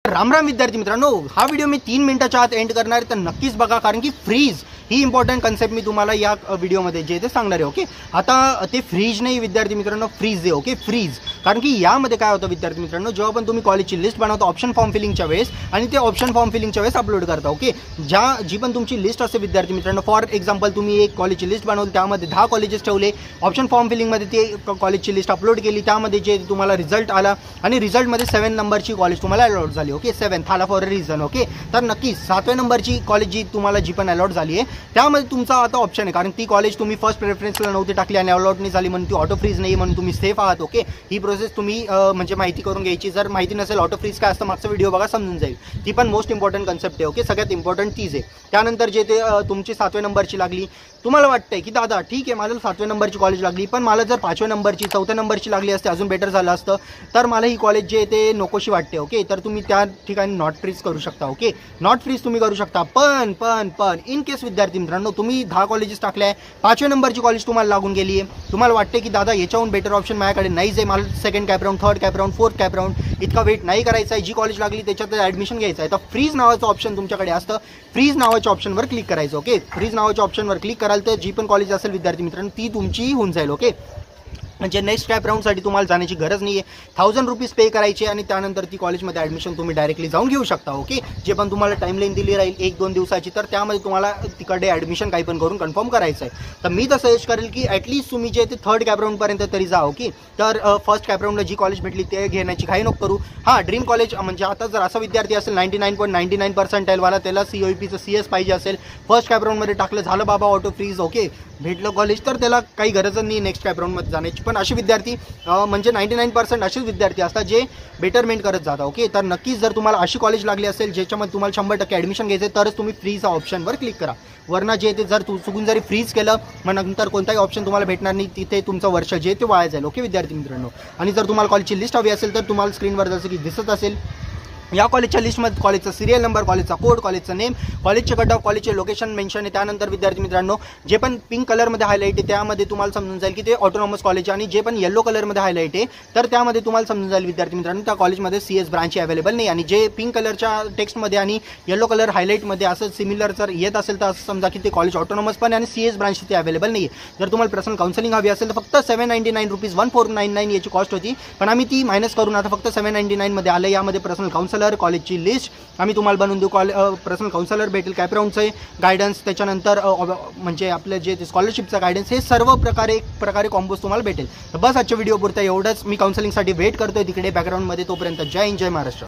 राम राम विद्यार्थी मित्रांनो, हा व्हिडिओ मी 3 मिनिटाच्या आत एंड करणार आहे, तर नक्कीच बघा, कारण की फ्रीज ही इम्पॉर्टंट कन्सेप्ट मी तुम्हाला या व्हिडिओमध्ये जे ते सांगणार आहे. ओके, आता ते फ्रीज नाही विद्यार्थी मित्रांनो, फ्रीज आहे. Okay, freeze. कारण की यामध्ये काय होतं विद्यार्थी मित्रांनो, जेव्हा पण तुम्ही कॉलेजची लिस्ट बनवता ऑप्शन फॉर्म फिलिंगच्या वेळेस आणि ते ऑप्शन फॉर्म फिलिंगच्या वेळेस अपलोड करता. ओके, जी पण तुमची लिस्ट असते विद्यार्थी मित्रांनो, फॉर एक्झाम्पल तुम्ही एक कॉलेजची लिस्ट बनवली, त्यामध्ये 10 कॉलेजेस ठेवले, ऑप्शन फॉर्म फिलिंगमध्ये ते कॉलेजची लिस्ट अपलोड केली, त्यामध्ये जे तुम्हाला रिझल्ट आला आणि रिझल्टमध्ये 7 नंबरची कॉलेज तुम्हाला अलॉट झाली. ओके, 7th आला फॉर अ रिझन. ओके, तर नक्की 7व्या नंबरची कॉलेज जी तुम्हाला जी पण अलॉट झाली आहे त्यामध्ये तुमचा आता ऑप्शन आहे, कारण ती कॉलेज तुम्ही फर्स्ट प्रेफरन्सला नव्हती टाकली आणि अलॉट नाही झाली म्हणून ती ऑटो फ्रीज नाही म्हणून तुम्ही सेफ आहात. ओके, ही प्रोसेस तुम्ही म्हणजे माहिती करून घ्यायची. जर माहिती नसेल ऑटो फ्रीज काय असतं, मागचा व्हिडिओ बघा, समजून जाईल. ती पण मोस्ट इम्पॉर्टंट कन्सेप्ट आहे. ओके, सगळ्यात इम्पॉर्टंट तीच आहे. त्यानंतर जे ते तुमची 7व्या नंबरची लागली, तुम्हाला वाटतंय की दादा ठीक आहे मला 7व्या नंबरची कॉलेज लागली, पण मला जर 5व्या नंबरची 4थ्या नंबरची लागली असते अजून बेटर झालं असतं, तर मला ही कॉलेज जे ते नकोशी वाटते. ओके, तर तुम्ही त्या ठिकाणी नॉट फ्रीज करू शकता. ओके, नॉट फ्रीज तुम्ही करू शकता. पण इन केस विद्यार्थी मित्रांनो तुम्ही 10 कॉलेजेस टाकले आहे, 5व्या नंबरची कॉलेज तुम्हाला लागून गेली आहे, तुम्हाला वाटते की दादा याच्याहून बेटर ऑप्शन माझ्याकडे नाहीच आहे, मला 2nd cap round, 3rd cap round, 4th cap round इतका वेट नाही करायचा आहे, जी कॉलेज लागली त्याच्यात ॲडमिशन घ्यायचं आहे, तर फ्रीज नावाचं ऑप्शन तुमच्याकडे असतं. फ्रीज नावाच्या ऑप्शनवर क्लिक करायचं. ओके, फ्रीज नावाच्या ऑप्शनवर क्लिक कराल तर जी पण कॉलेज असेल विद्यार्थी मित्रांनो ती तुमची होऊन जाईल. ओके, म्हणजे नेक्स्ट कॅप राऊंडसाठी तुम्हाला जाण्याची गरज नाही आहे. 1000 रुपीज पे करायचे आणि त्यानंतर ती कॉलेजमध्ये ॲडमिशन तुम्ही डायरेक्टली जाऊन घेऊ शकता. ओके, जे पण तुम्हाला टाईमलाईन दिली राहील 1-2 दिवसाची, तर त्यामध्ये तुम्हाला तिकडे ॲडमिशन काही पण करून कन्फर्म करायचं आहे. तर मी तर सजेस्ट करेल की ॲटलीस्ट तुम्ही जे ते 3rd कॅप राऊंडपर्यंत तरी जा. ओके, तर फर्स्ट कॅप राऊंडला जी कॉलेज भेटली ते घेण्याची काही नको करू. हां, ड्रीम कॉलेज म्हणजे आता जर असा विद्यार्थी असेल 99.99% वाला, त्याला COEPचं CS पाहिजे असेल, फर्स्ट कॅप राऊंडमध्ये टाकलं, झालं बाबा ऑटो फ्रीज, ओके भेटलं कॉलेज, तर त्याला काही गरज नाही नेक्स्ट कॅप राऊंडमध्ये जाण्याची. पण असे विद्यार्थी म्हणजे 99% असेच विद्यार्थी असतात जे बेटरमेंट करत जातात. ओके, तर नक्कीच जर तुम्हाला अशी कॉलेज लागली असेल ज्याच्यामध्ये तुम्हाला 100% ॲडमिशन घ्यायचं तरच तुम्ही फ्रीजच्या ऑप्शनवर क्लिक करा. वरना जे ते जर चुकून जरी फ्रीज केलं मग नंतर कोणताही ऑप्शन तुम्हाला भेटणार नाही, तिथे तुमचं वर्ष जे ते वाया जाईल. ओके विद्यार्थी मित्रांनो, आणि जर तुम्हाला कॉलेजची लिस्ट हवी असेल तर तुम्हाला स्क्रीनवर जसं की दिसत असेल या कॉलेजच्या लिस्टमध्ये कॉलेजचा सिरियल नंबर, कॉलेजचा कोड, कॉलेजचं नेम, कॉलेजचे कट ऑफ, कॉलेजचे लोकेशन मेन्शन आहे. त्यानंतर विद्यार्थी मित्रांनो जे पण पिंक कलरमध्ये हायलाईट आहे त्यामध्ये तुम्हाला समजून जाईल की ते ऑटोनॉमस कॉलेज, आणि जे पण येलो कलरमध्ये हायलाईट आहे तर त्यामध्ये तुम्हाला समजून जाईल विद्यार्थी मित्रांनो त्या कॉलेजमध्ये CS ब्रांच अवेलेबल नाही. आणि जे पिंक कलरच्या टेक्स्टमध्ये आणि येलो कलर हायलाईटमध्ये असं सिमिलर जर येत असेल तर असं समजा की ते कॉलेज ऑटोनॉमस पण आणि CS ब्रांच ते अवेलेबल नाही आहे. जर तुम्हाला पर्सनल काउन्सिलिंग हवी असेल तर फक्त 799 रुपीज, 1499 याची कॉस्ट होती, पण आम्ही ती मायनस करून आता फक्त 799 मध्ये आलं. यामध्ये पर्सनल काउन्सिलर, कॉलेजची लिस्ट आम्ही तुम्हाला बनवून देऊ, पर्सनल काउन्सिलर भेटेल, कॅप राऊंडचे गायडन्स, त्याच्यानंतर म्हणजे आपलं जे स्कॉलरशिपचा गायडन्स, हे सर्व प्रकारे कॉम्बोज तुम्हाला भेटेल. तर बस आजच्या व्हिडिओ पुरता एवढंच. मी काउन्सिलिंगसाठी वेट करतोय तिकडे बॅकग्राऊंडमध्ये. तोपर्यंत जय हिंद, जय महाराष्ट्र.